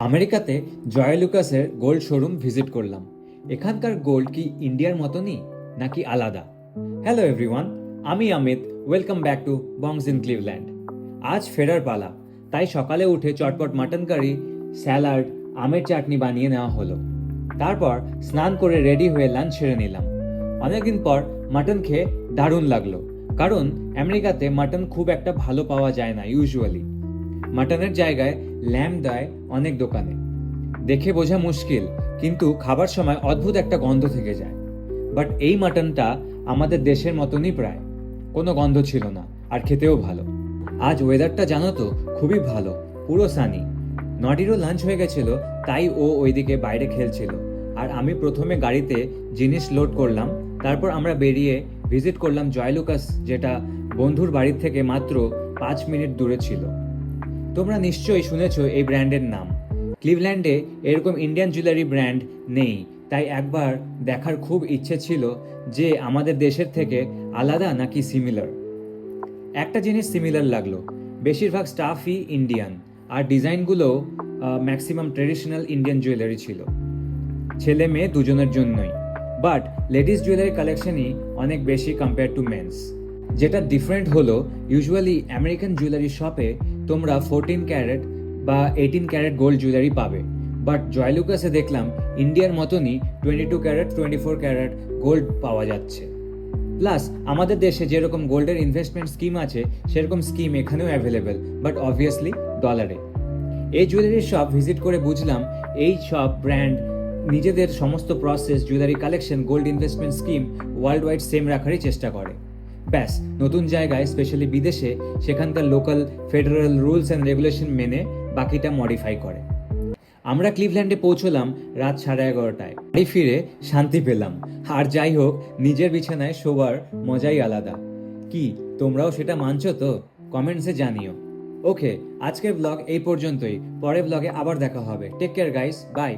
আমেরিকাতে জয় লুকাসের gold showroom visit করলাম। এখানকার গোল্ড কি ইন্ডিয়ার মতনই নাকি আলাদা? হ্যালো এভরিওয়ান, আমি Amit. Welcome back to Bongs in Cleveland. আজ ফেরার পালা, তাই সকালে উঠে চটপট মাটন কারি, স্যালাড, আমের চাটনি বানিয়ে নেওয়া হলো। তারপর স্নান করে রেডি হয়ে লাঞ্চ সেরে নিলাম। অনেকদিন পর মাটন খেয়ে দারুণ লাগলো, কারণ আমেরিকাতে মাটন খুব একটা ভালো পাওয়া যায় না ইউজুয়ালি। মাটনের জায়গায় ল্যাম্ব দেয় অনেক দোকানে। দেখে বোঝা মুশকিল, কিন্তু খাবার সময় অদ্ভুত একটা গন্ধ থেকে যায়। বাট এই মাটনটা আমাদের দেশের মতনই প্রায়, কোনো গন্ধ ছিল না, আর খেতেও ভালো। আজ ওয়েদারটা জানো তো খুবই ভালো, পুরো সানি। নডিরও লাঞ্চ হয়ে গেছিল, তাই ও ওইদিকে বাইরে খেলছিল, আর আমি প্রথমে গাড়িতে জিনিস লোড করলাম। তারপর আমরা বেরিয়ে ভিজিট করলাম জয় লুকাস, যেটা বন্ধুর বাড়ির থেকে মাত্র 5 মিনিট দূরে ছিল। তোমরা নিশ্চয়ই শুনেছ এই ব্র্যান্ডের নাম। ক্লিভল্যান্ডে এরকম ইন্ডিয়ান জুয়েলারি ব্র্যান্ড নেই, তাই একবার দেখার খুব ইচ্ছে ছিল যে আমাদের দেশের থেকে আলাদা নাকি সিমিলার। একটা জিনিস সিমিলার লাগলো, বেশিরভাগ স্টাফই ইন্ডিয়ান, আর ডিজাইনগুলো ম্যাক্সিমাম ট্রেডিশনাল ইন্ডিয়ান জুয়েলারি ছিল, ছেলে মেয়ে দুজনের জন্যই। বাট লেডিস জুয়েলারি কালেকশনই অনেক বেশি কম্পেয়ার টু মেন্স। যেটা ডিফারেন্ট হলো, ইউজুয়ালি আমেরিকান জুয়েলারি শপে তোমরা 14 ক্যারেট বা 18 ক্যারেট গোল্ড জুয়েলারি পাবে, বাট জয় লুকাসে দেখলাম ইন্ডিয়ার মতনই 22 ক্যারেট 24 ক্যারেট গোল্ড পাওয়া যাচ্ছে। প্লাস আমাদের দেশে যেরকম গোল্ডের ইনভেস্টমেন্ট স্কিম আছে, সেরকম স্কিম এখানেও অ্যাভেলেবেল, বাট অবভিয়াসলি ডলারে। এই জুয়েলারি শপ ভিজিট করে বুঝলাম এই সব ব্র্যান্ড নিজেদের সমস্ত process, jewellery collection, gold investment scheme world wide same রাখারই চেষ্টা করে। ব্যাস, নতুন জায়গায় স্পেশালি বিদেশে সেখানকার local federal rules and regulation মেনে বাকিটা মডিফাই করে। আমরা ক্লিভল্যান্ডে পৌঁছলাম রাত 11:30টায়। বাড়ি ফিরে শান্তি পেলাম। আর যাই হোক, নিজের বিছানায় শোবার মজাই আলাদা। কি তোমরাও সেটা মানছো তো? কমেন্টসে জানিও। ওকে, আজকের ব্লগ এই পর্যন্তই। পরের ব্লগে আবার দেখা হবে। Take care guys, by.